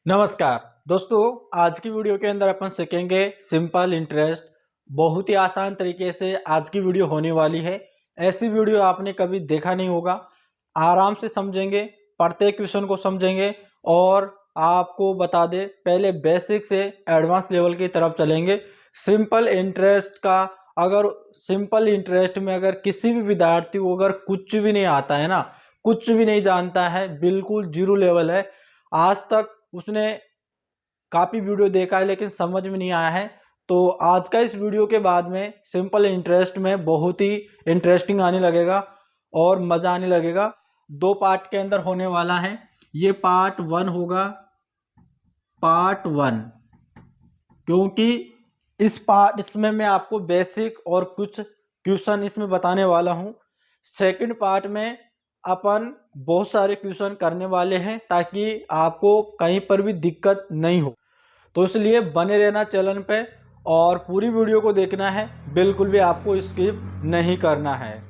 नमस्कार दोस्तों, आज की वीडियो के अंदर अपन सीखेंगे सिंपल इंटरेस्ट। बहुत ही आसान तरीके से आज की वीडियो होने वाली है। ऐसी वीडियो आपने कभी देखा नहीं होगा। आराम से समझेंगे, प्रत्येक क्वेश्चन को समझेंगे और आपको बता दें, पहले बेसिक से एडवांस लेवल की तरफ चलेंगे। सिंपल इंटरेस्ट का अगर सिंपल इंटरेस्ट में अगर किसी भी विद्यार्थी को अगर कुछ भी नहीं आता है ना, कुछ भी नहीं जानता है, बिल्कुल जीरो लेवल है, आज तक उसने काफ़ी वीडियो देखा है लेकिन समझ में नहीं आया है, तो आज का इस वीडियो के बाद में सिंपल इंटरेस्ट में बहुत ही इंटरेस्टिंग आने लगेगा और मज़ा आने लगेगा। दो पार्ट के अंदर होने वाला है। ये पार्ट 1 होगा, पार्ट 1, क्योंकि इसमें मैं आपको बेसिक और कुछ क्वेश्चन इसमें बताने वाला हूँ। सेकंड पार्ट में अपन बहुत सारे क्वेश्चन करने वाले हैं ताकि आपको कहीं पर भी दिक्कत नहीं हो, तो इसलिए बने रहना चैनल पे और पूरी वीडियो को देखना है, बिल्कुल भी आपको स्किप नहीं करना है।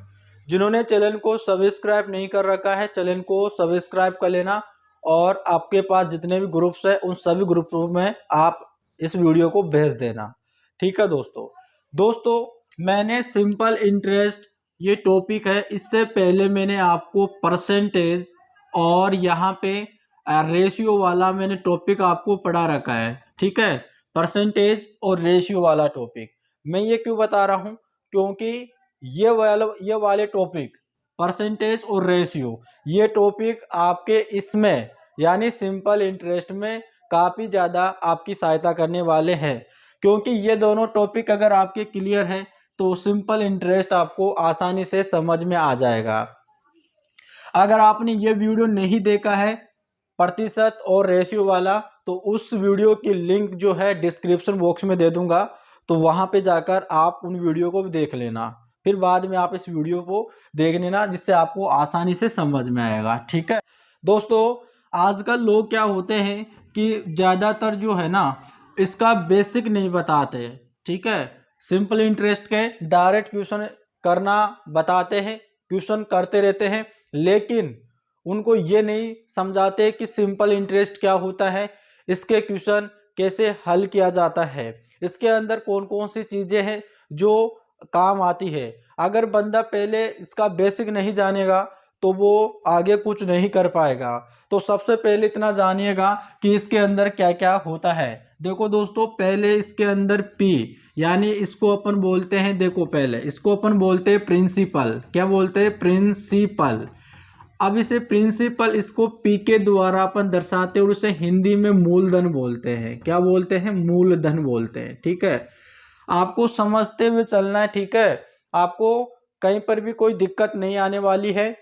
जिन्होंने चैनल को सब्सक्राइब नहीं कर रखा है, चैनल को सब्सक्राइब कर लेना और आपके पास जितने भी ग्रुप्स हैं उन सभी ग्रुपों में आप इस वीडियो को भेज देना। ठीक है दोस्तों, मैंने सिंपल इंटरेस्ट ये टॉपिक है, इससे पहले मैंने आपको परसेंटेज और यहाँ पे रेशियो वाला मैंने टॉपिक आपको पढ़ा रखा है। ठीक है, परसेंटेज और रेशियो वाला टॉपिक मैं ये क्यों बता रहा हूँ, क्योंकि ये वाले टॉपिक परसेंटेज और रेशियो ये टॉपिक आपके इसमें यानी सिंपल इंटरेस्ट में काफ़ी ज़्यादा आपकी सहायता करने वाले हैं। क्योंकि ये दोनों टॉपिक अगर आपके क्लियर हैं तो सिंपल इंटरेस्ट आपको आसानी से समझ में आ जाएगा। अगर आपने ये वीडियो नहीं देखा है प्रतिशत और रेशियो वाला, तो उस वीडियो की लिंक जो है डिस्क्रिप्शन बॉक्स में दे दूंगा, तो वहां पे जाकर आप उन वीडियो को भी देख लेना। फिर बाद में आप इस वीडियो को देख लेना, जिससे आपको आसानी से समझ में आएगा। ठीक है दोस्तों, आजकल लोग क्या होते हैं कि ज़्यादातर जो है ना इसका बेसिक नहीं बताते। ठीक है, सिंपल इंटरेस्ट के डायरेक्ट क्वेश्चन करना बताते हैं, क्वेश्चन करते रहते हैं, लेकिन उनको ये नहीं समझाते कि सिंपल इंटरेस्ट क्या होता है, इसके क्वेश्चन कैसे हल किया जाता है, इसके अंदर कौन कौन सी चीज़ें हैं जो काम आती है। अगर बंदा पहले इसका बेसिक नहीं जानेगा तो वो आगे कुछ नहीं कर पाएगा। तो सबसे पहले इतना जानिएगा कि इसके अंदर क्या क्या होता है। देखो दोस्तों, पहले इसके अंदर P यानी इसको अपन बोलते हैं, देखो पहले इसको अपन बोलते हैं प्रिंसिपल। क्या बोलते हैं? प्रिंसिपल। अब इसे प्रिंसिपल इसको पी के द्वारा अपन दर्शाते हैं और उसे हिंदी में मूलधन बोलते हैं। क्या बोलते हैं? मूलधन बोलते हैं। ठीक है, आपको समझते हुए चलना है। ठीक है, आपको कहीं पर भी कोई दिक्कत नहीं आने वाली है।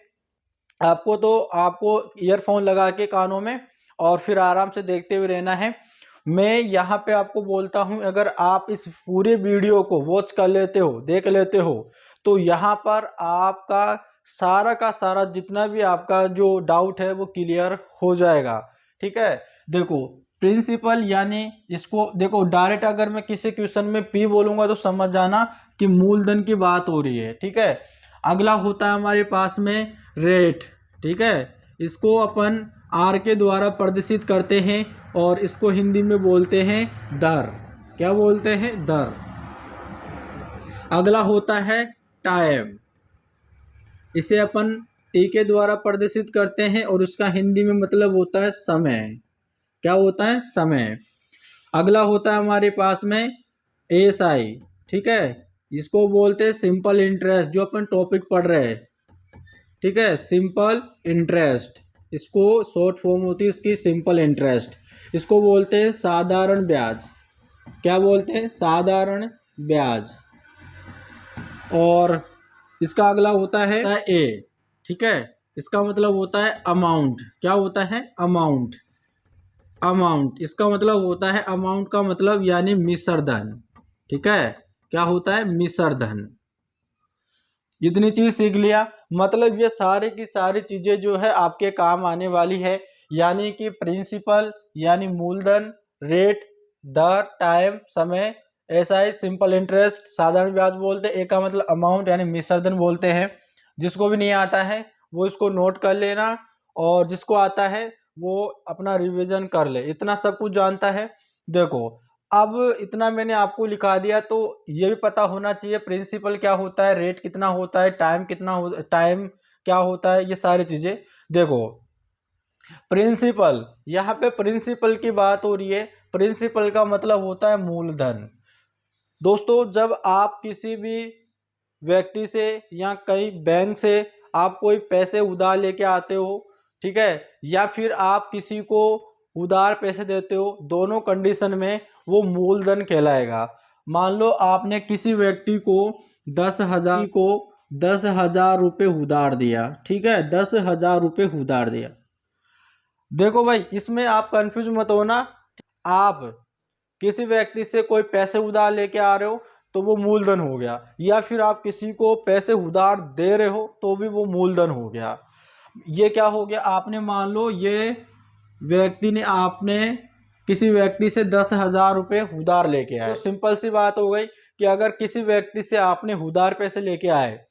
आपको ईयरफोन लगा के कानों में और फिर आराम से देखते हुए रहना है। मैं यहाँ पे आपको बोलता हूँ, अगर आप इस पूरे वीडियो को वॉच कर लेते हो, देख लेते हो, तो यहाँ पर आपका सारा का सारा जितना भी आपका जो डाउट है वो क्लियर हो जाएगा। ठीक है, देखो प्रिंसिपल यानी इसको देखो डायरेक्ट अगर मैं किसी क्वेश्चन में पी बोलूंगा तो समझ जाना कि मूलधन की बात हो रही है। ठीक है, अगला होता है हमारे पास में रेट। ठीक है, इसको अपन आर के द्वारा प्रदर्शित करते हैं और इसको हिंदी में बोलते हैं दर। क्या बोलते हैं? दर। अगला होता है टाइम, इसे अपन टी के द्वारा प्रदर्शित करते हैं और उसका हिंदी में मतलब होता है समय। क्या होता है? समय। अगला होता है हमारे पास में एस आई। ठीक है, इसको बोलते हैं सिंपल इंटरेस्ट, जो अपन टॉपिक पढ़ रहे हैं। ठीक है, सिंपल इंटरेस्ट, इसको शॉर्ट फॉर्म होती है इसकी सिंपल इंटरेस्ट। इसको बोलते हैं साधारण ब्याज। क्या बोलते हैं? साधारण ब्याज। और इसका अगला होता है ए। ठीक है, इसका मतलब होता है अमाउंट। क्या होता है? अमाउंट। अमाउंट इसका मतलब होता है, अमाउंट का मतलब यानी मिश्र धन। ठीक है, क्या होता है? मिश्र धन। इतनी चीज सीख लिया, मतलब ये सारी की सारी चीजें जो है आपके काम आने वाली है। यानी कि प्रिंसिपल यानी मूलधन, रेट, दर, टाइम, समय, एसआई सिंपल इंटरेस्ट साधारण ब्याज बोलते हैं, ए का मतलब अमाउंट यानी मिश्रधन बोलते हैं। जिसको भी नहीं आता है वो इसको नोट कर लेना, और जिसको आता है वो अपना रिवीजन कर ले, इतना सब कुछ जानता है। देखो अब इतना मैंने आपको लिखा दिया, तो ये भी पता होना चाहिए प्रिंसिपल क्या होता है, रेट कितना होता है, टाइम क्या होता है, ये सारी चीजें। देखो प्रिंसिपल, यहाँ पे प्रिंसिपल की बात हो रही है। प्रिंसिपल का मतलब होता है मूलधन। दोस्तों जब आप किसी भी व्यक्ति से या कहीं बैंक से आप कोई पैसे उधार लेके आते हो, ठीक है, या फिर आप किसी को उधार पैसे देते हो, दोनों कंडीशन में वो मूलधन कहलाएगा। मान लो आपने किसी व्यक्ति को 10,000 रुपये उधार दिया, ठीक है, 10,000 रुपये उधार दिया। देखो भाई इसमें आप कंफ्यूज मत होना, आप किसी व्यक्ति से कोई पैसे उधार लेके आ रहे हो तो वो मूलधन हो गया, या फिर आप किसी को पैसे उधार दे रहे हो तो भी वो मूलधन हो गया। ये क्या हो गया, आपने मान लो ये व्यक्ति ने आपने किसी व्यक्ति से 10,000 रुपये उधार लेके आए, तो सिंपल सी बात हो गई कि अगर किसी व्यक्ति से आपने उधार पैसे लेके आए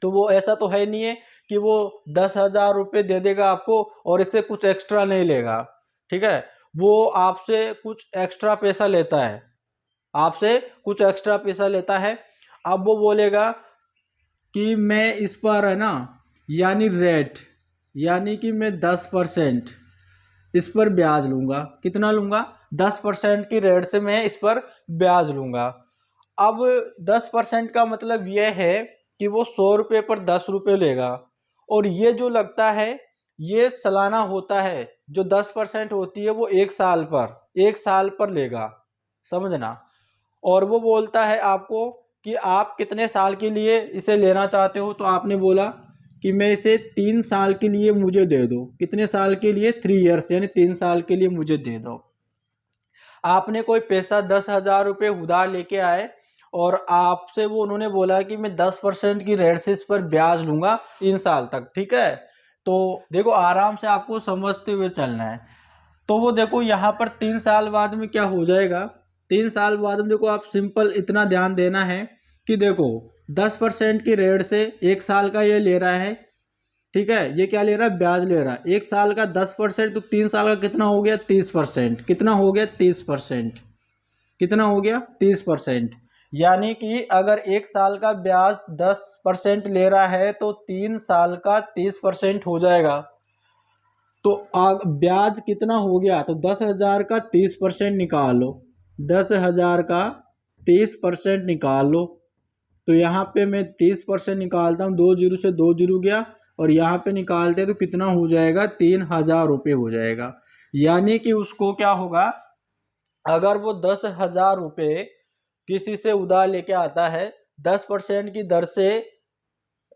तो वो ऐसा तो है नहीं है कि वो 10,000 रुपये दे देगा आपको और इससे कुछ एक्स्ट्रा नहीं लेगा, ठीक है, वो आपसे कुछ एक्स्ट्रा पैसा लेता है, आपसे कुछ एक्स्ट्रा पैसा लेता है। अब वो बोलेगा कि मैं इस पर है ना, यानी रेट, यानी कि मैं 10% इस पर ब्याज लूंगा। कितना लूंगा, 10% की रेट से मैं इस पर ब्याज लूंगा। अब 10% का मतलब यह है कि वो 100 रुपये पर 10 रुपये लेगा, और ये जो लगता है ये सालाना होता है। जो 10% होती है वो एक साल पर लेगा, समझना। और वो बोलता है आपको कि आप कितने साल के लिए इसे लेना चाहते हो, तो आपने बोला कि मैं इसे 3 साल के लिए मुझे दे दो। कितने साल के लिए, 3 ईयर्स, यानी 3 साल के लिए मुझे दे दो। आपने कोई पैसा 10,000 रुपये उधार लेके आए और आपसे वो उन्होंने बोला कि मैं 10% की रेट से इस पर ब्याज लूंगा 3 साल तक, ठीक है। तो देखो आराम से आपको समझते हुए चलना है। तो वो देखो यहाँ पर 3 साल बाद में क्या हो जाएगा, 3 साल बाद में देखो आप सिंपल इतना ध्यान देना है कि देखो 10% की रेट से 1 साल का ये ले रहा है, ठीक है, ये क्या ले रहा है, ब्याज ले रहा है। 1 साल का 10%, तो 3 साल का कितना हो गया, 30%। कितना हो गया, 30%। कितना हो गया, 30%। यानी कि अगर 1 साल का ब्याज 10% ले रहा है तो 3 साल का 30% हो जाएगा। तो ब्याज कितना हो गया, तो 10,000 का 30% निकाल लो, 10,000 का 30% निकाल लो। तो यहाँ पे मैं 30% निकालता हूँ, 2 जीरो से 2 जीरो गया, और यहाँ पे निकालते हैं तो कितना हो जाएगा, 3,000 रुपये हो जाएगा। यानी कि उसको क्या होगा, अगर वो 10,000 रुपये किसी से उधार लेके आता है, 10% की दर से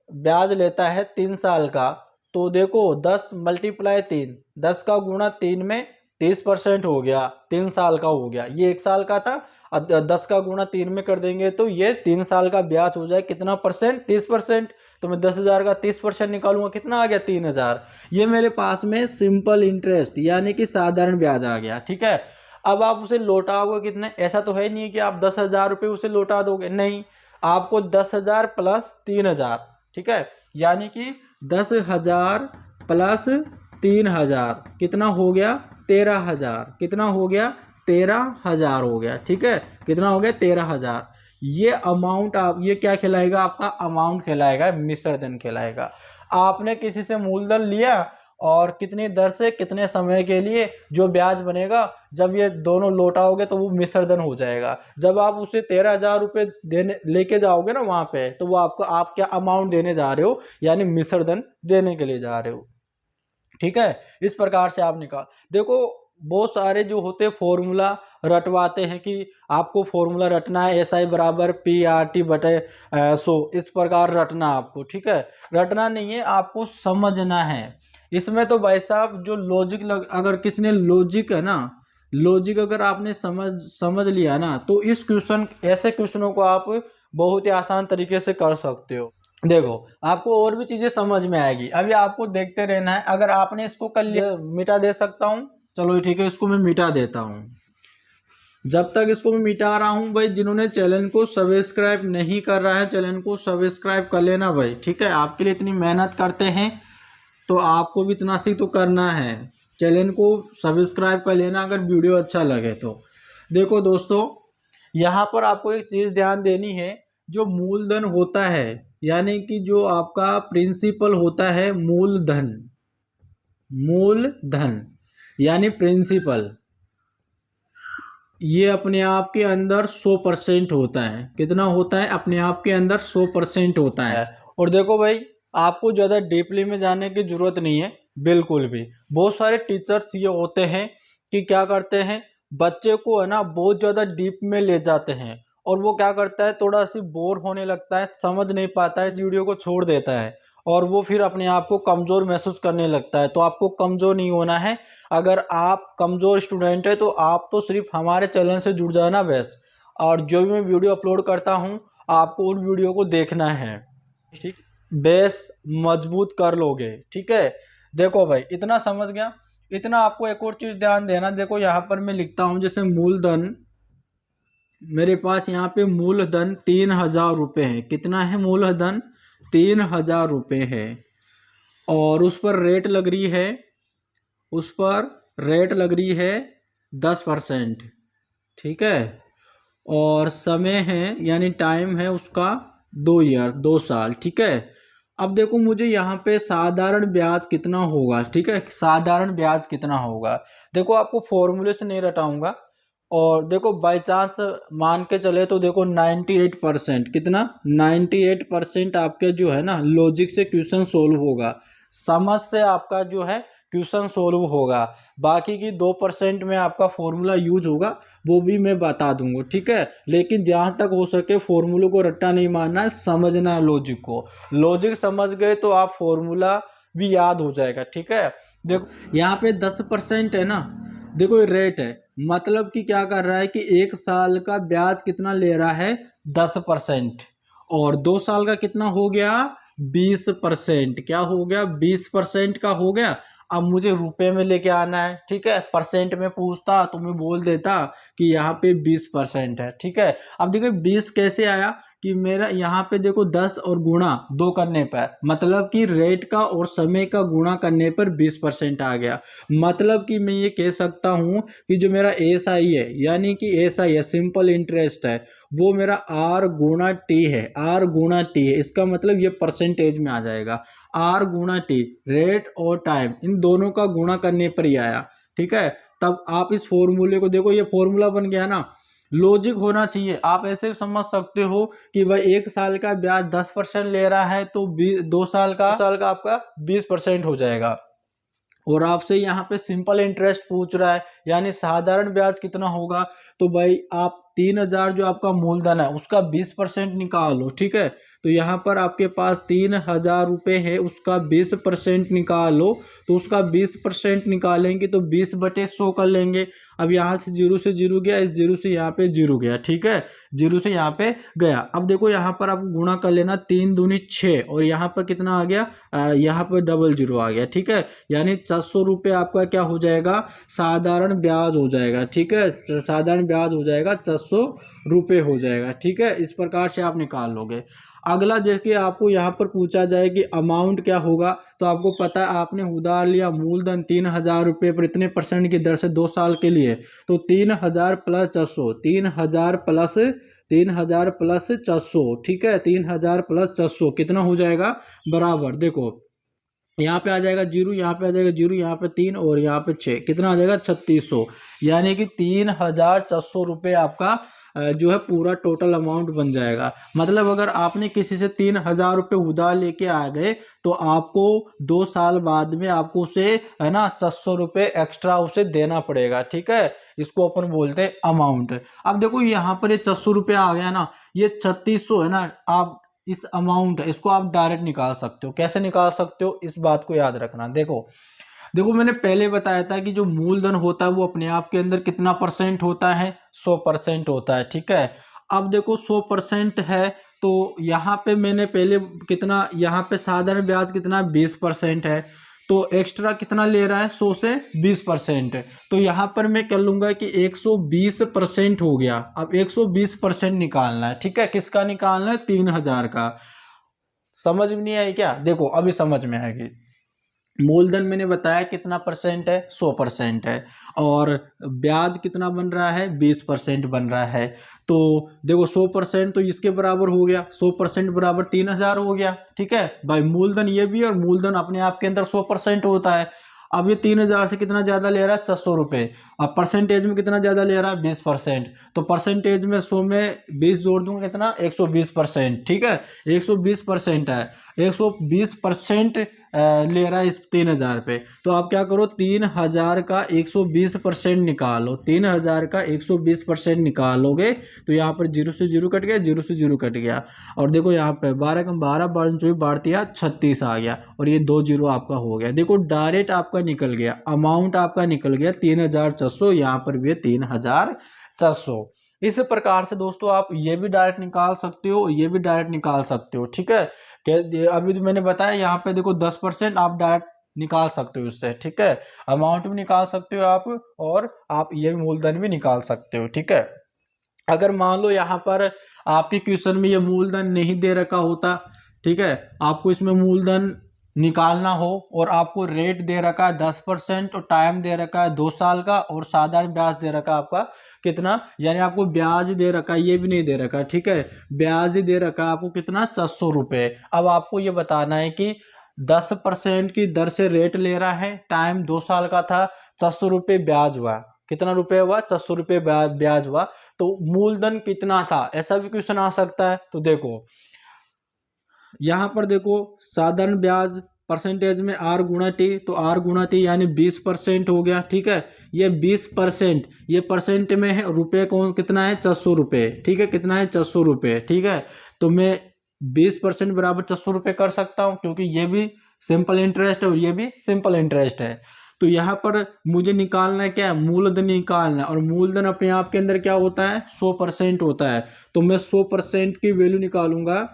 ब्याज लेता है 3 साल का, तो देखो 10 मल्टीप्लाई 3, 10 का गुणा 3 में 30% हो गया, 3 साल का हो गया। ये 1 साल का था, 10 का गुणा 3 में कर देंगे तो ये 3 साल का ब्याज हो जाए कितना परसेंट, 30%। तो मैं 10,000 का 30% निकालूंगा, कितना आ गया, 3,000। ये मेरे पास में सिंपल इंटरेस्ट यानी कि साधारण ब्याज आ गया, ठीक है। अब आप उसे लौटाओगे कितने, ऐसा तो है नहीं कि आप 10,000 रुपये उसे लौटा दोगे, नहीं, आपको 10,000 प्लस 3,000, ठीक है, यानी कि 10,000 प्लस 3,000 कितना हो गया, 13,000। कितना हो गया, 13,000 हो गया, ठीक है। कितना हो गया, 13,000। ये अमाउंट आप, ये क्या कहलाएगा, आपका अमाउंट कहलाएगा, मिश्र धन कहलाएगा। आपने किसी से मूलधन लिया और कितनी दर से कितने समय के लिए जो ब्याज बनेगा, जब ये दोनों लौटाओगे तो वो मिश्र धन हो जाएगा। जब आप उसे 13,000 रुपये देने लेके जाओगे ना वहां पे, तो वो आपको, आप क्या अमाउंट देने जा रहे हो, यानी मिश्र धन देने के लिए जा रहे हो, ठीक है। इस प्रकार से आप निकाल, देखो बहुत सारे जो होते फॉर्मूला रटवाते हैं कि आपको फॉर्मूला रटना है, SI बराबर PRT बटे 100, इस प्रकार रटना आपको, ठीक है। रटना नहीं है, आपको समझना है। इसमें तो भाई साहब जो लॉजिक अगर किसी ने लॉजिक है ना, लॉजिक अगर आपने समझ लिया ना, तो इस क्वेश्चन, ऐसे क्वेश्चनों को आप बहुत ही आसान तरीके से कर सकते हो। देखो आपको और भी चीजें समझ में आएगी, अभी आपको देखते रहना है। अगर आपने इसको कर लिया, मिटा दे सकता हूँ, चलो ठीक है, इसको मैं मिटा देता हूँ। जब तक इसको मैं मिटा रहा हूँ भाई, जिन्होंने चैनल को सब्सक्राइब नहीं कर रहा है, चैनल को सब्सक्राइब कर लेना भाई, ठीक है। आपके लिए इतनी मेहनत करते हैं तो आपको भी इतना सी तो करना है। चैनल को सब्सक्राइब कर लेना अगर वीडियो अच्छा लगे तो। देखो दोस्तों, यहाँ पर आपको एक चीज़ ध्यान देनी है, जो मूलधन होता है यानी कि जो आपका प्रिंसिपल होता है मूलधन, मूलधन यानी प्रिंसिपल, ये अपने आप के अंदर 100% होता है। कितना होता है? अपने आप के अंदर 100% होता है। और देखो भाई, आपको ज़्यादा डीपली में जाने की ज़रूरत नहीं है बिल्कुल भी। बहुत सारे टीचर्स ये होते हैं कि क्या करते हैं, बच्चे को है ना बहुत ज़्यादा डीप में ले जाते हैं, और वो क्या करता है, थोड़ा सी बोर होने लगता है, समझ नहीं पाता है, वीडियो को छोड़ देता है, और वो फिर अपने आप को कमज़ोर महसूस करने लगता है। तो आपको कमज़ोर नहीं होना है। अगर आप कमज़ोर स्टूडेंट है तो आप तो सिर्फ हमारे चैनल से जुड़ जाना बस, और जो भी मैं वीडियो अपलोड करता हूँ आपको उन वीडियो को देखना है, ठीक। बेस मजबूत कर लोगे, ठीक है। देखो भाई, इतना समझ गया। इतना आपको एक और चीज़ ध्यान देना। देखो यहाँ पर मैं लिखता हूँ, जैसे मूलधन, मेरे पास यहाँ पे मूलधन 3000 रुपये है। कितना है मूलधन? 3000 रुपये है। और उस पर रेट लग रही है, उस पर रेट लग रही है 10%, ठीक है। और समय है यानी टाइम है उसका 2 ईयर, 2 साल, ठीक है। अब देखो मुझे यहाँ पे साधारण ब्याज कितना होगा, ठीक है। साधारण ब्याज कितना होगा, देखो आपको फॉर्मूले से नहीं रटाऊंगा। और देखो बाई चांस मान के चले तो देखो 98%, कितना 98% आपके जो है ना लॉजिक से क्वेश्चन सोल्व होगा, समझ से आपका जो है क्वेश्चन सोल्व होगा। बाकी की 2% में आपका फॉर्मूला यूज होगा, वो भी मैं बता दूंगा, ठीक है। लेकिन जहाँ तक हो सके फॉर्मूले को रट्टा नहीं मारना है, समझना है लॉजिक को। लॉजिक समझ गए तो आप फॉर्मूला भी याद हो जाएगा, ठीक है। देखो यहाँ पे 10% है ना, देखो ये रेट है, मतलब कि क्या कर रहा है कि 1 साल का ब्याज कितना ले रहा है, 10%। और 2 साल का कितना हो गया, 20%। क्या हो गया, 20% का हो गया। अब मुझे रुपए में लेके आना है, ठीक है। परसेंट में पूछता तो मैं बोल देता कि यहाँ पे 20% है, ठीक है। अब देखो 20 कैसे आया कि मेरा यहाँ पे देखो 10 और गुणा 2 करने पर, मतलब कि रेट का और समय का गुणा करने पर 20% आ गया। मतलब कि मैं ये कह सकता हूँ कि जो मेरा एसआई है, यानी कि एसआई है, सिंपल इंटरेस्ट है, वो मेरा आर गुणा टी है, आर गुणा टी है। इसका मतलब ये परसेंटेज में आ जाएगा, आर गुणा टी, रेट और टाइम इन दोनों का गुणा करने पर ही आया, ठीक है। तब आप इस फॉर्मूले को देखो, ये फॉर्मूला बन गया ना, लॉजिक होना चाहिए। आप ऐसे समझ सकते हो कि भाई 1 साल का ब्याज 10% ले रहा है तो 2 साल का आपका 20% हो जाएगा। और आपसे यहाँ पे सिंपल इंटरेस्ट पूछ रहा है, यानी साधारण ब्याज कितना होगा, तो भाई आप 3000 जो आपका मूलधन है उसका 20% निकालो, ठीक है। तो यहाँ पर आपके पास 3000 रुपये है, उसका 20% निकालो। तो उसका 20% निकालेंगे तो 20/100 कर लेंगे। अब यहाँ से 0 से 0 गया, इस 0 से यहाँ पे 0 गया, ठीक है। 0 से यहाँ पे गया। अब देखो यहाँ पर आप गुणा कर लेना, 3 दूनी 6, और यहाँ पर कितना आ गया, यहाँ पर डबल 0 आ गया, ठीक है। यानी 400 रुपये आपका क्या हो जाएगा, साधारण ब्याज हो जाएगा, ठीक है। साधारण ब्याज हो जाएगा, 400 रुपये हो जाएगा, ठीक है। इस प्रकार से आप निकाल लोगे। अगला देखिए, आपको यहाँ पर पूछा जाए कि अमाउंट क्या होगा, तो आपको पता है, आपने उधार लिया मूलधन 3000 रुपये पर इतने % की दर से 2 साल के लिए, तो 3000 प्लस 400, 3000 प्लस 400, ठीक है। 3000 प्लस 400 कितना हो जाएगा, बराबर देखो यहाँ पे आ जाएगा 0, यहाँ पे आ जाएगा 0, यहाँ पे 3 और यहाँ पे 6, कितना आ जाएगा 3600। यानी कि 3400 रुपये आपका जो है पूरा टोटल अमाउंट बन जाएगा। मतलब अगर आपने किसी से 3000 रुपये उधार लेके आ गए तो आपको 2 साल बाद में आपको उसे है ना 400 रुपये एक्स्ट्रा उसे देना पड़ेगा, ठीक है। इसको अपन बोलते हैं अमाउंट। अब देखो यहाँ पर ये 400 रुपये आ गया ना, ये 3600 है ना, आप इस अमाउंट इसको आप डायरेक्ट निकाल सकते हो। कैसे निकाल सकते हो, इस बात को याद रखना। देखो देखो मैंने पहले बताया था कि जो मूलधन होता है वो अपने आप के अंदर कितना % होता है, 100% होता है, ठीक है। अब देखो 100% है, तो यहाँ पे मैंने पहले कितना, यहाँ पे साधारण ब्याज कितना 20% है, तो एक्स्ट्रा कितना ले रहा है 100 से 20%। तो यहाँ पर मैं कर लूंगा कि 120% हो गया। अब 120% निकालना है, ठीक है। किसका निकालना है, 3000 का। समझ में नहीं आई क्या, देखो अभी समझ में आएगी। मूलधन मैंने बताया कितना परसेंट है, 100% है। और ब्याज कितना बन रहा है, 20% बन रहा है। तो देखो 100% तो इसके बराबर हो गया, 100% बराबर 3000 हो गया। ठीक है भाई, मूलधन ये भी, और मूलधन अपने आप के अंदर 100% होता है। अब ये 3000 से कितना ज्यादा ले रहा है, 600 रुपये। अब परसेंटेज में कितना ज्यादा ले रहा है, 20%। तो परसेंटेज में 100 में 20 जोड़ दूंगा, कितना, 120%। ठीक है, 120% है, 120% ले रहा है इस 3000 पे। तो आप क्या करो, 3000 का 120% निकालो, 3000 का 120% निकालोगे तो यहाँ पर जीरो से जीरो कट गया, जीरो से जीरो कट गया। और देखो यहाँ पे 12 कम 12 12 36 आ गया, और ये 2 जीरो आपका हो गया। देखो डायरेक्ट आपका निकल गया, अमाउंट आपका निकल गया 3400, यहाँ पर भी 3400। इस प्रकार से दोस्तों आप ये भी डायरेक्ट निकाल सकते हो, ये भी डायरेक्ट निकाल सकते हो। ठीक है, अभी तो मैंने बताया यहाँ पे देखो 10% आप डायरेक्ट निकाल सकते हो इससे। ठीक है, अमाउंट भी निकाल सकते हो आप, और आप ये मूलधन भी निकाल सकते हो। ठीक है, अगर मान लो यहाँ पर आपके क्वेश्चन में ये मूलधन नहीं दे रखा होता, ठीक है, आपको इसमें मूलधन निकालना हो और आपको रेट दे रखा है 10% और टाइम दे रखा है 2 साल का, और साधारण ब्याज दे रखा है आपका कितना, यानी आपको ब्याज दे रखा है, ये भी नहीं दे रखा है। ठीक है, ब्याज ही दे रखा है आपको कितना, 600 रुपये। अब आपको ये बताना है कि 10% की दर से रेट ले रहा है, टाइम 2 साल का था, 600 रुपये ब्याज हुआ। कितना रुपए हुआ, 600 रुपये ब्याज हुआ। तो मूलधन कितना था, ऐसा भी क्वेश्चन आ सकता है। तो देखो यहां पर देखो, साधारण ब्याज परसेंटेज में आर गुणा टी, तो आर गुणा टी यानी 20% हो गया। ठीक है, ये 20%, ये परसेंट में है, रुपए कौन कितना है, 600 रुपये। ठीक है, कितना है, 600 रुपये। ठीक है, तो मैं 20% बराबर 600 रुपये कर सकता हूं, क्योंकि ये भी सिंपल इंटरेस्ट है और ये भी सिंपल इंटरेस्ट है। तो यहाँ पर मुझे निकालना है क्या, मूलधन निकालना है, और मूलधन अपने आप के अंदर क्या होता है, 100% होता है। तो मैं 100% की वैल्यू निकालूंगा।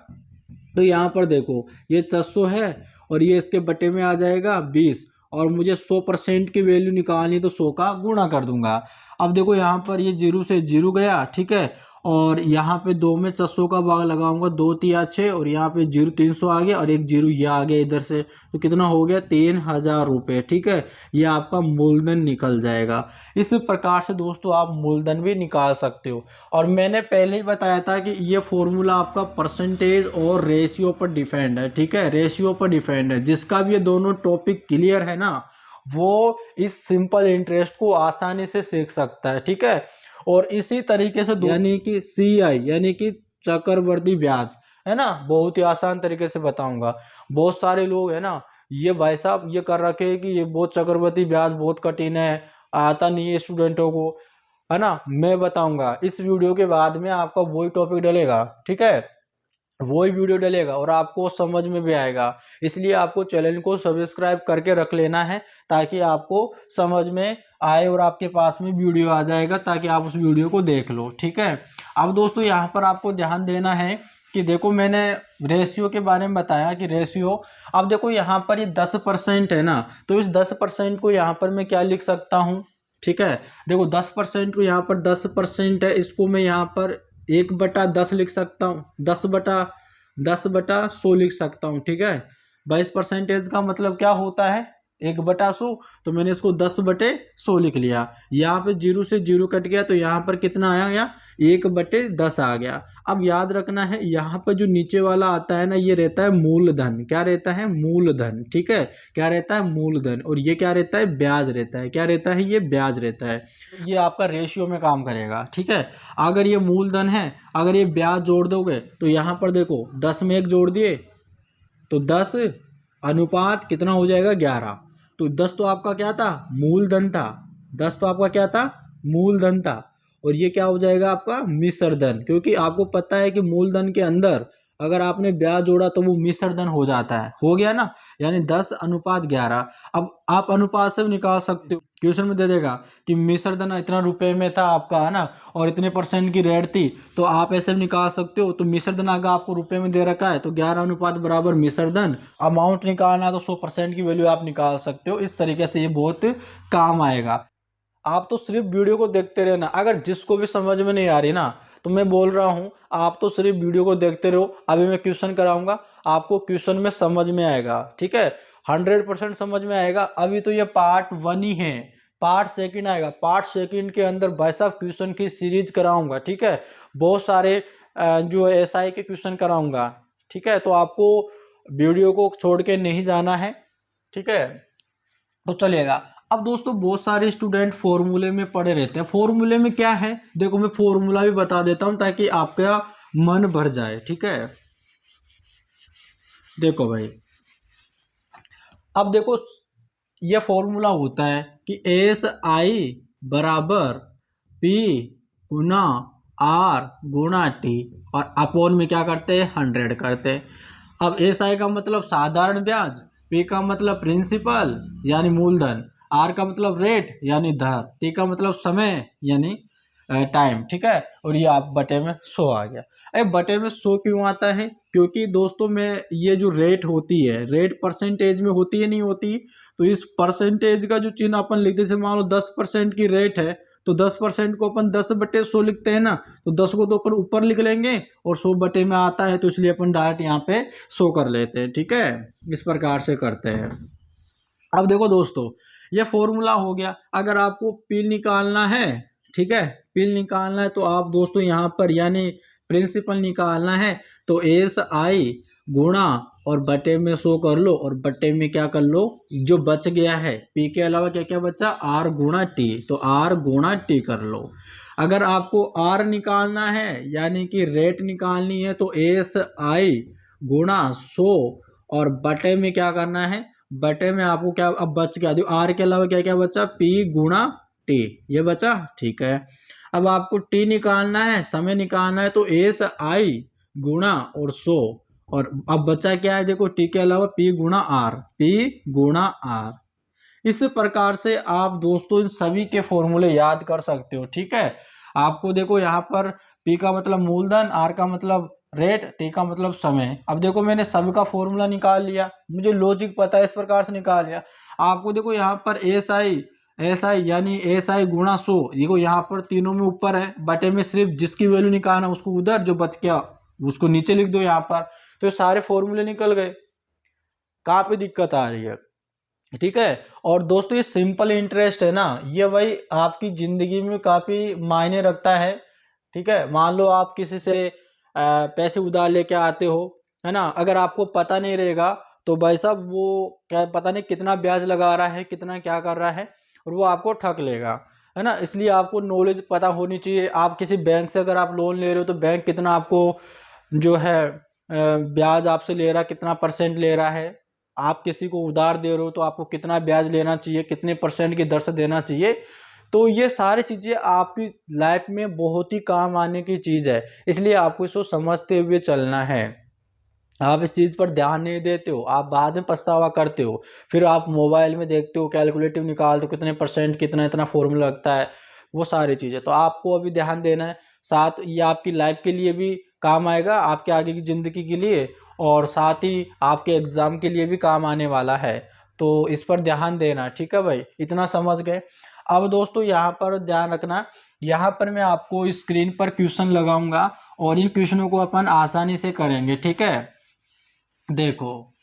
तो यहाँ पर देखो ये 600 है, और ये इसके बटे में आ जाएगा 20, और मुझे 100% की वैल्यू निकालनी, तो 100 का गुणा कर दूंगा। अब देखो यहाँ पर ये जीरो से जीरो गया। ठीक है, और यहाँ पे 2 में 600 का भाग लगाऊंगा, 2 तिया 6, और यहाँ पे जीरो 300 आ गया, और एक जीरो ये आ गया इधर से, तो कितना हो गया, 3000 रुपये। ठीक है, ये आपका मूलधन निकल जाएगा। इस प्रकार से दोस्तों आप मूलधन भी निकाल सकते हो। और मैंने पहले ही बताया था कि ये फॉर्मूला आपका परसेंटेज और रेशियो पर डिपेंड है। ठीक है, रेशियो पर डिपेंड है। जिसका भी ये दोनों टॉपिक क्लियर है ना, वो इस सिंपल इंटरेस्ट को आसानी से सीख सकता है। ठीक है, और इसी तरीके से यानी कि CI यानी कि चक्रवर्ती ब्याज है ना, बहुत ही आसान तरीके से बताऊंगा। बहुत सारे लोग है ना, ये भाई साहब ये कर रखे हैं कि ये बहुत चक्रवर्ती ब्याज बहुत कठिन है, आता नहीं है स्टूडेंटों को, है ना। मैं बताऊंगा इस वीडियो के बाद में, आपका वही टॉपिक डलेगा। ठीक है, वही वीडियो डलेगा और आपको समझ में भी आएगा। इसलिए आपको चैनल को सब्सक्राइब करके रख लेना है, ताकि आपको समझ में आए और आपके पास में वीडियो आ जाएगा, ताकि आप उस वीडियो को देख लो। ठीक है, अब दोस्तों यहाँ पर आपको ध्यान देना है कि देखो मैंने रेशियो के बारे में बताया कि रेशियो, अब देखो यहाँ पर ये 10% है ना, तो इस 10% को यहाँ पर मैं क्या लिख सकता हूँ। ठीक है, देखो 10% को यहाँ पर 10% है, इसको मैं यहाँ पर 1/10 लिख सकता हूँ, 10/100 लिख सकता हूँ। ठीक है, 22% का मतलब क्या होता है, 1/100। तो मैंने इसको 10/100 लिख लिया। यहाँ पे जीरो से जीरो कट गया, तो यहाँ पर कितना आ गया, 1/10 आ गया। अब याद रखना है, यहाँ पर जो नीचे वाला आता है ना, ये रहता है मूलधन। क्या रहता है, मूलधन। ठीक है, क्या रहता है, मूलधन। और ये क्या रहता है, ब्याज रहता है। क्या रहता है, ये ब्याज रहता है। ये आपका रेशियो में काम करेगा। ठीक है, अगर ये मूलधन है, अगर ये ब्याज जोड़ दोगे, तो यहाँ पर देखो 10 में 1 जोड़ दिए, तो 10 अनुपात कितना हो जाएगा, 11। तो 10 तो आपका क्या था, मूलधन था। 10 तो आपका क्या था, मूलधन था। और ये क्या हो जाएगा आपका, मिश्र धन, क्योंकि आपको पता है कि मूलधन के अंदर अगर आपने ब्याज जोड़ा तो वो मिश्र धन हो जाता है। हो गया ना, यानी 10/11। अब आप अनुपात से भी निकाल सकते हो, क्वेश्चन में दे देगा कि मिश्र धन इतना रुपए में था आपका, है ना, और इतने % की रेट थी, तो आप ऐसे भी निकाल सकते हो। तो मिश्र धन अगर आपको रुपए में दे रखा है, तो 11 बराबर मिश्र धन। अमाउंट निकालना तो 100% की वैल्यू आप निकाल सकते हो। इस तरीके से ये बहुत काम आएगा। आप तो सिर्फ वीडियो को देखते रहना। अगर जिसको भी समझ में नहीं आ रही ना, तो मैं बोल रहा हूँ आप तो सिर्फ वीडियो को देखते रहो। अभी मैं क्वेश्चन कराऊंगा, आपको क्वेश्चन में समझ में आएगा, ठीक है, 100% समझ में आएगा। अभी तो ये पार्ट 1 ही है, पार्ट सेकंड आएगा। पार्ट सेकंड के अंदर भाई साहब क्वेश्चन की सीरीज कराऊंगा, ठीक है, बहुत सारे जो एसआई के क्वेश्चन कराऊंगा, ठीक है। तो आपको वीडियो को छोड़ के नहीं जाना है, ठीक है। तो चलिएगा। अब दोस्तों बहुत सारे स्टूडेंट फॉर्मूले में पढ़े रहते हैं। फॉर्मूले में क्या है, देखो मैं फॉर्मूला भी बता देता हूं ताकि आपका मन भर जाए, ठीक है। देखो भाई, अब देखो यह फॉर्मूला होता है कि एस आई बराबर पी गुना आर गुना टी, और अपोन में क्या करते हैं, 100 करते हैं। अब एस आई का मतलब साधारण ब्याज, पी का मतलब प्रिंसिपल यानी मूलधन, आर का मतलब रेट यानी दर, टी का मतलब समय यानी टाइम, ठीक है। और ये आप बटे में 100 आ गया। अरे बटे में 100 क्यों आता है, क्योंकि दोस्तों में ये जो रेट होती है, रेट परसेंटेज में होती है नहीं होती, तो इस परसेंटेज का जो चिन्ह अपन लिखते हैं, जैसे मान लो 10% की रेट है तो 10% को अपन 10/100 लिखते हैं ना, तो 10 को तो अपन ऊपर लिख लेंगे और 100 बटे में आता है तो इसलिए अपन डायरेक्ट यहाँ पे 100 कर लेते हैं, ठीक है। इस प्रकार से करते हैं। अब देखो दोस्तों, ये फॉर्मूला हो गया। अगर आपको पी निकालना है, ठीक है, पी निकालना है तो आप दोस्तों यहाँ पर यानी प्रिंसिपल निकालना है तो एस आई गुणा और बटे में 100 कर लो, और बटे में क्या कर लो, जो बच गया है पी के अलावा क्या क्या बचा, आर गुणा टी, तो आर गुणा टी कर लो। अगर आपको आर निकालना है यानी कि रेट निकालनी है तो एस आई गुणा 100 और बटे में क्या करना है, बटे में आपको क्या अब बच गया, जो आर के अलावा क्या क्या बचा, पी गुणा टी, ये बचा, ठीक है। अब आपको टी निकालना है, समय निकालना है तो एस आई गुणा और 100, और अब बचा क्या है, देखो टी के अलावा पी गुणा आर, पी गुणा आर। इस प्रकार से आप दोस्तों इन सभी के फॉर्मूले याद कर सकते हो, ठीक है। आपको देखो यहाँ पर पी का मतलब मूलधन, आर का मतलब रेट, टी का मतलब समय। अब देखो मैंने सब का फॉर्मूला निकाल लिया, मुझे लॉजिक पता है, इस प्रकार से निकाल लिया। आपको देखो यहाँ पर एस आई यानी एस आई गुणा 100, देखो यहाँ पर तीनों में ऊपर है, बटे में सिर्फ जिसकी वैल्यू निकालना उसको उधर, जो बच गया उसको नीचे लिख दो यहाँ पर, तो सारे फॉर्मूले निकल गए। कहाँ पे दिक्कत आ रही है, ठीक है। और दोस्तों ये सिंपल इंटरेस्ट है ना, ये भाई आपकी जिंदगी में काफी मायने रखता है, ठीक है। मान लो आप किसी से पैसे उधार लेके आते हो, है ना, अगर आपको पता नहीं रहेगा तो भाई साहब वो क्या पता नहीं कितना ब्याज लगा रहा है, कितना क्या कर रहा है, और वो आपको ठग लेगा, है ना। इसलिए आपको नॉलेज पता होनी चाहिए। आप किसी बैंक से अगर आप लोन ले रहे हो तो बैंक कितना आपको जो है ब्याज आपसे ले रहा है, कितना परसेंट ले रहा है। आप किसी को उधार दे रहे हो तो आपको कितना ब्याज लेना चाहिए, कितने परसेंट की दर से देना चाहिए। तो ये सारी चीज़ें आपकी लाइफ में बहुत ही काम आने की चीज़ है, इसलिए आपको इसको समझते हुए चलना है। आप इस चीज़ पर ध्यान नहीं देते हो, आप बाद में पछतावा करते हो, फिर आप मोबाइल में देखते हो, कैलकुलेटिव निकालते हो कितने परसेंट कितना इतना फॉर्मूला लगता है, वो सारी चीज़ें तो आपको अभी ध्यान देना है। साथ ये आपकी लाइफ के लिए भी काम आएगा, आपके आगे की ज़िंदगी के लिए, और साथ ही आपके एग्ज़ाम के लिए भी काम आने वाला है। तो इस पर ध्यान देना, ठीक है भाई, इतना समझ गए। अब दोस्तों यहाँ पर ध्यान रखना, यहाँ पर मैं आपको स्क्रीन पर क्वेश्चन लगाऊंगा और इन क्वेश्चनों को अपन आसानी से करेंगे, ठीक है। देखो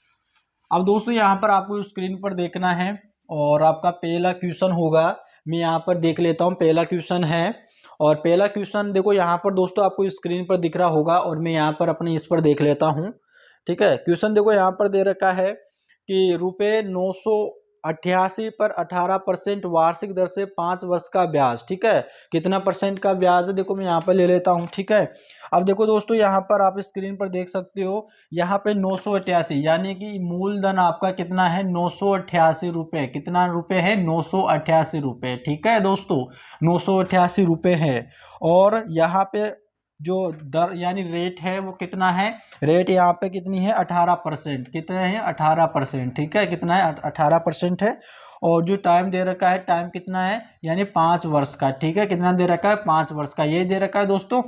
अब दोस्तों यहाँ पर आपको स्क्रीन पर देखना है और आपका पहला क्वेश्चन होगा, मैं यहाँ पर देख लेता हूँ। पहला क्वेश्चन है और पहला क्वेश्चन देखो यहाँ पर दोस्तों आपको स्क्रीन पर दिख रहा होगा, और मैं यहाँ पर अपने इस पर देख लेता हूँ, ठीक है। क्वेश्चन देखो यहाँ पर दे रखा है कि ₹988 पर 18% वार्षिक दर से 5 वर्ष का ब्याज, ठीक है। कितना परसेंट का ब्याज है, देखो मैं यहाँ पर ले लेता हूँ, ठीक है। अब देखो दोस्तों यहाँ पर आप स्क्रीन पर देख सकते हो, यहाँ पे 988 यानी कि मूलधन आपका कितना है, 988 रुपये। कितना रुपए है, 988 रुपये, ठीक है दोस्तों, 988 रुपये है। और यहाँ पे जो दर यानी रेट है वो कितना है, रेट यहाँ पे कितनी है, 18%। कितने हैं, 18%, ठीक है। कितना है, 18% है। और जो टाइम दे रखा है, टाइम कितना है, यानी 5 वर्ष का, ठीक है। कितना दे रखा है, 5 वर्ष का, ये दे रखा है दोस्तों।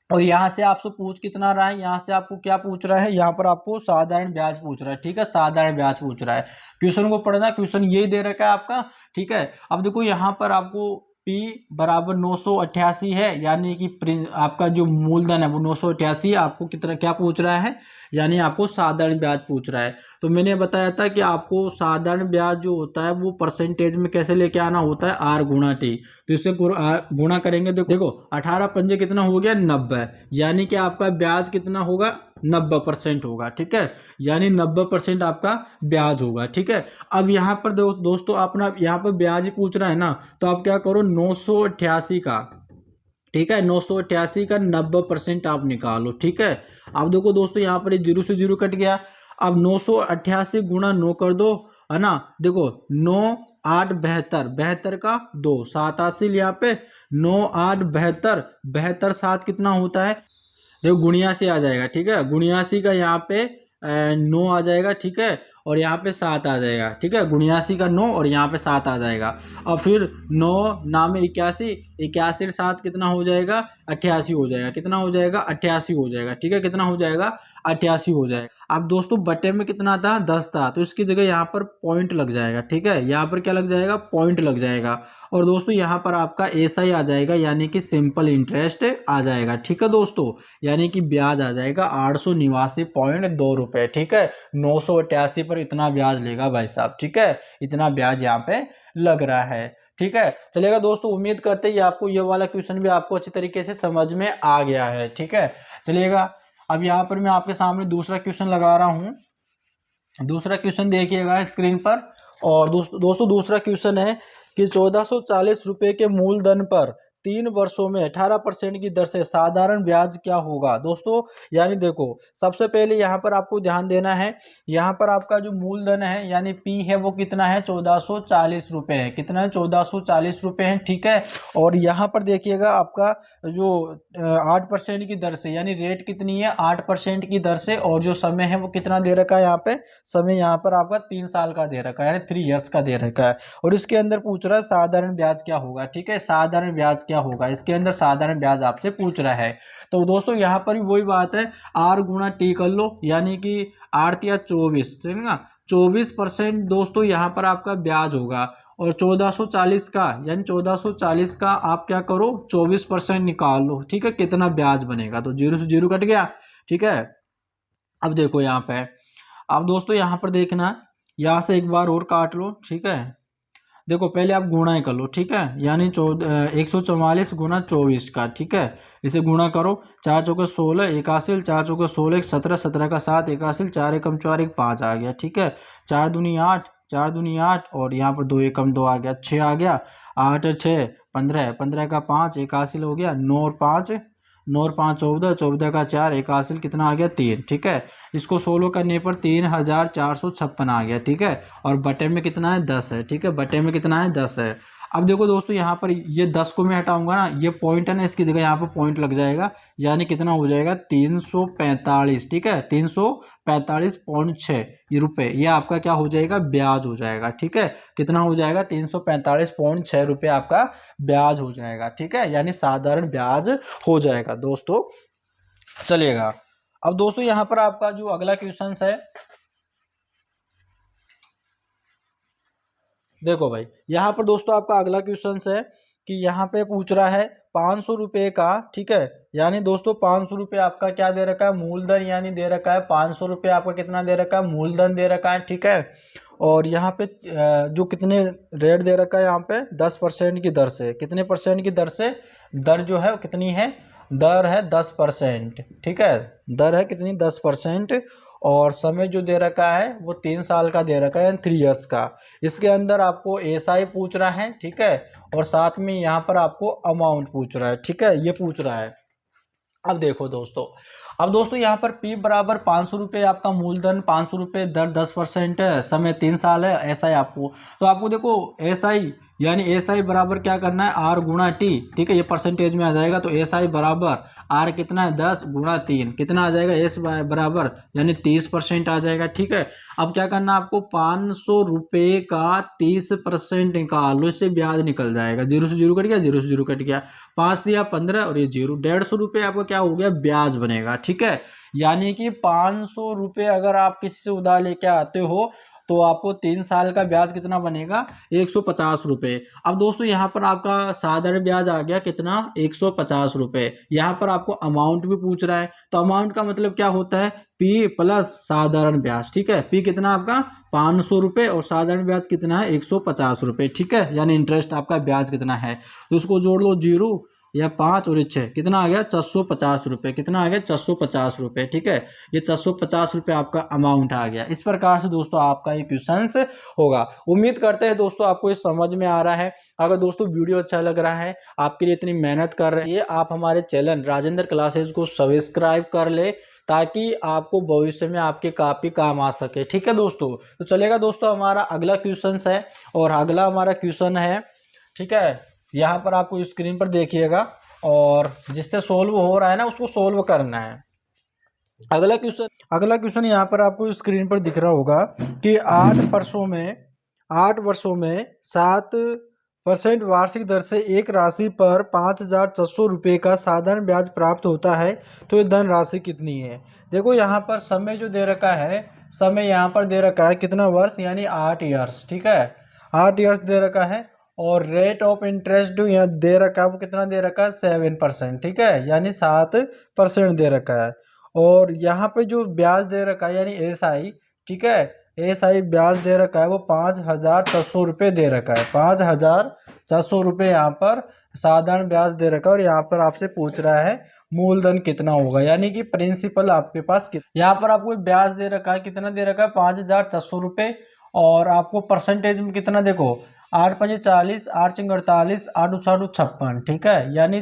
और यहाँ से आपसे पूछ कितना रहा है, यहाँ से आपको क्या पूछ रहा है, यहाँ पर आपको साधारण ब्याज पूछ रहा है। ठीक है, साधारण ब्याज पूछ रहा है। क्वेश्चन को पढ़ना, क्वेश्चन यही दे रखा है आपका। ठीक है, अब देखो यहाँ पर आपको P बराबर 988 है, यानी कि आपका जो मूलधन है वो 988 है। आपको कितना क्या पूछ रहा है, यानी आपको साधारण ब्याज पूछ रहा है। तो मैंने बताया था कि आपको साधारण ब्याज जो होता है वो परसेंटेज में कैसे लेके आना होता है, R गुणा T। तो इससे गुणा करेंगे, देखो 18 पंजे कितना हो गया, 90, यानी कि आपका ब्याज कितना होगा, 90% होगा। ठीक है, यानी 90% आपका ब्याज होगा। ठीक है, अब यहाँ पर दोस्तों अपना यहाँ पर ब्याज पूछ रहा है ना, तो आप क्या करो, 988 का, ठीक है, 988 का 90% आप निकालो। ठीक है, अब देखो दोस्तों यहाँ पर जीरो से जीरो कट गया। अब 988 गुणा 9 कर दो, है ना। देखो 9 8 72, 72 का 2, 7 हासिल यहाँ पे, 9 8 72, 72 7 कितना होता है, देखो गुणियासी आ जाएगा। ठीक है, गुणियासी का यहाँ पे 9 आ जाएगा। ठीक है, और यहाँ पे 7 आ जाएगा। ठीक है, गुणियासी का 9 और यहाँ पे 7 आ जाएगा। और फिर 9 नाम में 81, 81 7 कितना हो जाएगा, 88 हो जाएगा। कितना हो जाएगा, 88 हो जाएगा। ठीक है, कितना हो जाएगा, 88 हो जाएगा। अब दोस्तों बटे में कितना था, 10 था, तो इसकी जगह यहाँ पर पॉइंट लग जाएगा। ठीक है, यहाँ पर क्या लग जाएगा, पॉइंट लग जाएगा। और दोस्तों यहाँ पर आपका ऐसा ही आ जाएगा, यानी कि सिंपल इंटरेस्ट आ जाएगा। ठीक है दोस्तों, यानी कि ब्याज आ जाएगा 889.2 रुपए। ठीक है, 988 पर इतना ब्याज लेगा भाई साहब। ठीक है, इतना ब्याज यहाँ पे लग रहा है। ठीक है, चलेगा दोस्तों, उम्मीद करते हैं आपको ये वाला क्वेश्चन भी आपको अच्छी तरीके से समझ में आ गया है। ठीक है, चलिएगा अब यहाँ पर मैं आपके सामने दूसरा क्वेश्चन लगा रहा हूँ। दूसरा क्वेश्चन देखिएगा स्क्रीन पर। और दोस्तों दूसरा क्वेश्चन है कि 1440 रुपए के मूलधन पर 3 वर्षों में 18% की दर से साधारण ब्याज क्या होगा। दोस्तों यानी देखो, सबसे पहले यहाँ पर आपको ध्यान देना है, यहाँ पर आपका जो मूलधन है यानी P है वो कितना है, 1440 रुपए है। कितना है, 1440 रुपए है। ठीक है, और यहाँ पर देखिएगा आपका जो 8% की दर से, यानी रेट कितनी है, 8% की दर से, और जो समय है वो कितना दे रखा है, यहाँ पे समय यहाँ पर आपका 3 साल का दे रखा है, यानी 3 ईयर्स का दे रखा है। और इसके अंदर पूछ रहा है साधारण ब्याज क्या होगा। ठीक है, साधारण ब्याज क्या होगा, इसके अंदर साधारण ब्याज आपसे पूछ रहा है। तो दोस्तों यहाँ पर भी वही बात है, R गुणा T कर लो, यानी कि 8 या 24, ठीक है ना, 24% दोस्तों यहाँ पर आपका ब्याज होगा। और 1440 का, यानी 1440 का आप क्या करो, 24% निकाल लो। ठीक है, कितना ब्याज बनेगा, तो जीरो से जीरो कट गया। ठीक है, अब देखो यहाँ पे, अब दोस्तों यहाँ पर देखना, यहाँ से एक बार और काट लो। ठीक है, देखो पहले आप गुणा ही कर लो। ठीक है, यानी 144 गुणा 24 का। ठीक है, इसे गुणा करो, 4 चौके 16, 81, 4 चौके 16, 17, 17 का 7, 81, 4 एकम 4, 1 5 आ गया। ठीक है, 4 दूनी 8, 4 दूनी 8, और यहाँ पर 2 एकम 2 आ गया, 6 आ गया, 8 6 15, 15 का 5, 81 हो गया, 9 और 5, 9 और 5 14, 14 का 4, 81 कितना आ गया, 3। ठीक है, इसको 16 करने पर 3456 आ गया। ठीक है, और बटे में कितना है, 10 है। ठीक है, बटे में कितना है, 10 है। अब देखो दोस्तों यहाँ पर ये 10 को मैं हटाऊंगा ना, ये पॉइंट है ना, इसकी जगह यहाँ पर पॉइंट लग जाएगा, यानी कितना हो जाएगा, 345। ठीक है, 345.6 रुपये, ये आपका क्या हो जाएगा, ब्याज हो जाएगा। ठीक है, कितना हो जाएगा, 345.6 रुपये आपका ब्याज हो जाएगा। ठीक है, यानी साधारण ब्याज हो जाएगा दोस्तों। चलिएगा, अब दोस्तों यहाँ पर आपका जो अगला क्वेश्चन है, देखो भाई यहाँ पर दोस्तों आपका अगला क्वेश्चन है कि यहाँ पे पूछ रहा है 500 रुपये का। ठीक है, यानी दोस्तों 500 रुपये आपका क्या दे रखा है, मूलधन, यानी दे रखा है 500 रुपये आपका कितना दे रखा है, मूलधन दे रखा है। ठीक है, और यहाँ पे जो कितने रेट दे रखा है, यहाँ पे 10% की दर से, कितने परसेंट की दर से, दर जो है कितनी है, दर है 10%। ठीक है, दर है कितनी, 10%। और समय जो दे रखा है वो 3 साल का दे रखा है, 3 ईयर्स का। इसके अंदर आपको एसआई पूछ रहा है। ठीक है, और साथ में यहाँ पर आपको अमाउंट पूछ रहा है। ठीक है, ये पूछ रहा है। अब देखो दोस्तों, अब दोस्तों यहाँ पर P बराबर 500 रुपये आपका मूलधन, 500 रुपये दर 10% है, समय 3 साल है, ऐसा ही आपको। तो आपको देखो SI यानी SI बराबर क्या करना है R गुणा T, ठीक है, ये परसेंटेज में आ जाएगा। तो SI बराबर R कितना है 10 गुणा 3, कितना आ जाएगा S बराबर यानी 30% आ जाएगा, ठीक है। अब क्या करना है आपको, 500 रुपये का 30% निकाल लो, इससे ब्याज निकल जाएगा। 0 से 0 कट गया, 0 से 0 कट गया, 5 दिया 15 और ये 0, 150 रुपये आपका क्या हो गया, ब्याज बनेगा, ठीक है। यानी कि 500 रुपये अगर आप किसी से उधार लेके आते हो तो आपको 3 साल का ब्याज कितना बनेगा, 150 रुपये। अब दोस्तों यहाँ पर आपका साधारण ब्याज आ गया कितना, 150 रुपये। यहाँ पर आपको अमाउंट भी पूछ रहा है, तो अमाउंट का मतलब क्या होता है, P प्लस साधारण ब्याज, ठीक है। P कितना आपका 500 रुपये और साधारण ब्याज कितना है 150 रुपये, ठीक है। यानी इंटरेस्ट आपका ब्याज कितना है, तो उसको जोड़ लो 0 या 5 और 6, कितना आ गया 450 रुपये, कितना आ गया 450 रुपये, ठीक है। ये 450 रुपये आपका अमाउंट आ गया। इस प्रकार से दोस्तों आपका ये क्वेश्चंस होगा। उम्मीद करते हैं दोस्तों आपको ये समझ में आ रहा है। अगर दोस्तों वीडियो अच्छा लग रहा है, आपके लिए इतनी मेहनत कर रहे हैं, आप हमारे चैनल राजेंद्र क्लासेस को सब्सक्राइब कर ले, ताकि आपको भविष्य में आपके काफ़ी काम आ सके, ठीक है दोस्तों। तो चलेगा दोस्तों, हमारा अगला क्वेश्चन है और अगला हमारा क्वेश्चन है, ठीक है, यहाँ पर आपको स्क्रीन पर देखिएगा और जिससे सोल्व हो रहा है ना उसको सोल्व करना है। अगला क्वेश्चन यहाँ पर आपको स्क्रीन पर दिख रहा होगा कि 8 वर्षों में 7% वार्षिक दर से एक राशि पर 5,400 रुपये का साधारण ब्याज प्राप्त होता है, तो ये धन राशि कितनी है। देखो यहाँ पर समय जो दे रखा है, समय यहाँ पर दे रखा है कितना वर्ष, यानी 8 ईयर्स, ठीक है, 8 ईयर्स दे रखा है। और रेट ऑफ इंटरेस्ट जो यहाँ दे रखा है वो कितना दे रखा है 7%, ठीक है, यानी 7% दे रखा है। और यहाँ पे जो ब्याज दे रखा है यानी SI, ठीक है, SI ब्याज दे रखा है वो 5,400 रुपये दे रखा है, 5,400 रुपये यहाँ पर साधारण ब्याज दे रखा है। और यहाँ पर आपसे पूछ रहा है मूलधन कितना होगा, यानी कि प्रिंसिपल आपके पास यहाँ पर आपको ब्याज दे रखा है, कितना दे रखा है 5,400 रुपये। और आपको परसेंटेज में कितना, देखो 8×5 40, 8×4 48, 8×7 56, ठीक है, यानी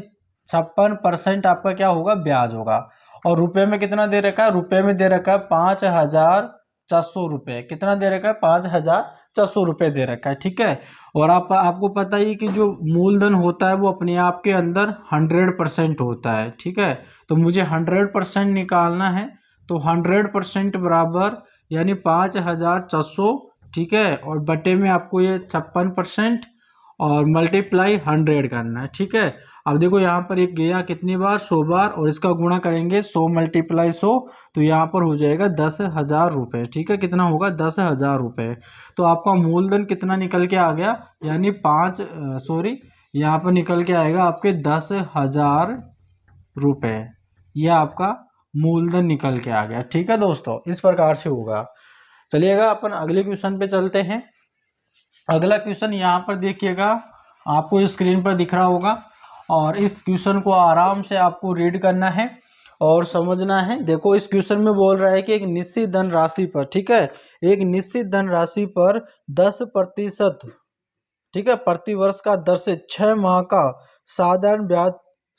56% आपका क्या होगा, ब्याज होगा। और रुपए में कितना दे रखा है, रुपए में दे रखा है 5,400 रुपये, कितना दे रखा है 5,400 रुपये दे रखा है, ठीक है। और आपको पता ही कि जो मूलधन होता है वो अपने आप के अंदर 100% होता है, ठीक है। तो मुझे 100% निकालना है, तो 100% बराबर यानी 5,400, ठीक है, और बटे में आपको ये 56% और मल्टीप्लाई 100 करना है, ठीक है। अब देखो यहाँ पर एक गया कितनी बार, 100 बार, और इसका गुणा करेंगे 100 × 100, तो यहाँ पर हो जाएगा 10,000 रुपये, ठीक है, कितना होगा 10,000 रुपये। तो आपका मूलधन कितना निकल के आ गया, यानी यहाँ पर निकल के आएगा आपके 10,000 रुपये, ये आपका मूलधन निकल के आ गया, ठीक है दोस्तों, इस प्रकार से होगा। चलिएगा अपन अगले क्वेश्चन पे चलते हैं। अगला क्वेश्चन यहाँ पर देखिएगा, आपको स्क्रीन पर दिख रहा होगा, और इस क्वेश्चन को आराम से आपको रीड करना है और समझना है। देखो इस क्वेश्चन में बोल रहा है कि एक निश्चित धन राशि पर, ठीक है, एक निश्चित धन राशि पर 10%, ठीक है, प्रति वर्ष का दर से 6 माह का साधारण ब्याज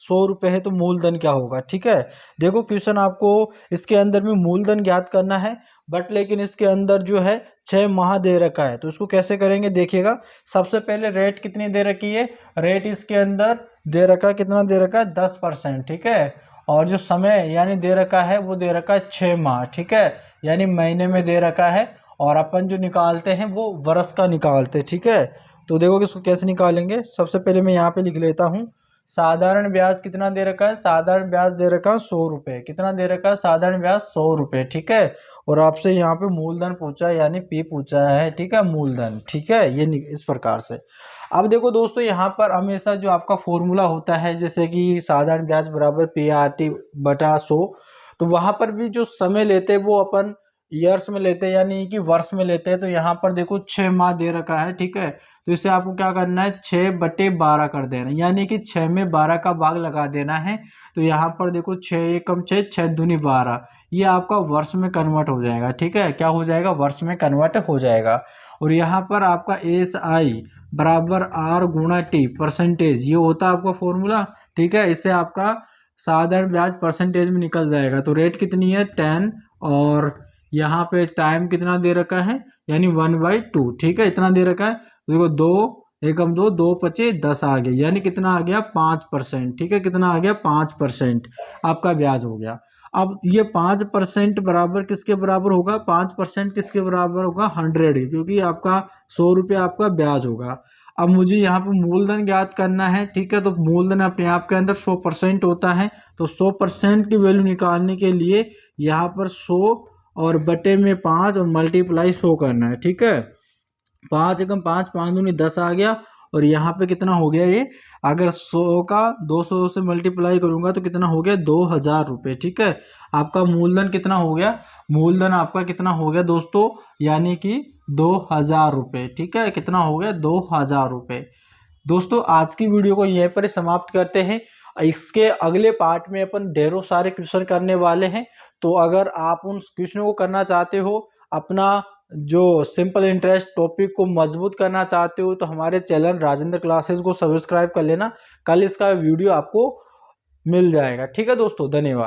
100 रुपये है, तो मूलधन क्या होगा, ठीक है। देखो क्वेश्चन आपको इसके अंदर में मूलधन ज्ञात करना है, बट लेकिन इसके अंदर जो है 6 माह दे रखा है, तो इसको कैसे करेंगे देखिएगा। सबसे पहले रेट कितनी दे रखी है, रेट इसके अंदर दे रखा है, कितना दे रखा है 10%, ठीक है। और जो समय यानी दे रखा है वो दे रखा है 6 माह, ठीक है, यानी महीने में दे रखा है। और अपन जो निकालते हैं वो वर्ष का निकालते हैं, ठीक है। तो देखो कि इसको कैसे निकालेंगे। सबसे पहले मैं यहाँ पे लिख लेता हूँ, साधारण ब्याज कितना दे रखा है, साधारण ब्याज दे रखा है 100 रुपये, कितना दे रखा है साधारण ब्याज 100 रुपये, ठीक है। और आपसे यहाँ पे मूलधन पूछा है, यानी P पूछा है, ठीक है, मूलधन, ठीक है, ये इस प्रकार से। अब देखो दोस्तों यहाँ पर हमेशा जो आपका फॉर्मूला होता है, जैसे कि साधारण ब्याज बराबर PRT बटा 100, तो वहाँ पर भी जो समय लेते हैं वो अपन ईयर्स में लेते हैं, यानी कि वर्ष में लेते हैं। तो यहाँ पर देखो 6 माह दे रखा है, ठीक है, तो इसे आपको क्या करना है 6/12 कर देना, यानी कि 6 में 12 का भाग लगा देना है। तो यहाँ पर देखो 6 एकम 6, 6 दूनी 12, ये आपका वर्ष में कन्वर्ट हो जाएगा, ठीक है, क्या हो जाएगा, वर्ष में कन्वर्ट हो जाएगा। और यहाँ पर आपका SI बराबर R गुणा T परसेंटेज, ये होता है आपका फॉर्मूला, ठीक है। इससे आपका साधारण ब्याज परसेंटेज में निकल जाएगा। तो रेट कितनी है 10 और यहाँ पे टाइम कितना दे रखा है यानी 1/2। ठीक है, इतना दे रखा है। देखो 2 एकम 2 2 पचे 10 आ गया यानी कितना आ गया 5%। ठीक है, कितना आ गया 5% आपका ब्याज हो गया। अब ये 5% बराबर किसके बराबर होगा, 5% किसके बराबर होगा 100, क्योंकि आपका 100 रुपये आपका ब्याज होगा। अब मुझे यहाँ पे मूलधन ज्ञात करना है। ठीक है, तो मूलधन अपने आप के अंदर 100% होता है। तो 100% की वैल्यू निकालने के लिए यहाँ पर 100 और बटे में 5 और मल्टीप्लाई 100 करना है। ठीक है, 5 एकम 5 5 दूनी 10 आ गया और यहाँ पे कितना हो गया ये, अगर 100 का 200 से मल्टीप्लाई करूंगा तो कितना हो गया 2000 रुपये। ठीक है, आपका मूलधन कितना हो गया, मूलधन आपका कितना हो गया दोस्तों, यानी कि 2000 रुपये। ठीक है, कितना हो गया 2000 रुपये। दोस्तों आज की वीडियो को यहीं पर समाप्त करते हैं। इसके अगले पार्ट में अपन ढेरों सारे क्वेश्चन करने वाले हैं। तो अगर आप उन क्वेश्चनों को करना चाहते हो, अपना जो सिंपल इंटरेस्ट टॉपिक को मजबूत करना चाहते हो, तो हमारे चैनल राजेंद्र क्लासेस को सब्सक्राइब कर लेना। कल इसका वीडियो आपको मिल जाएगा। ठीक है दोस्तों, धन्यवाद।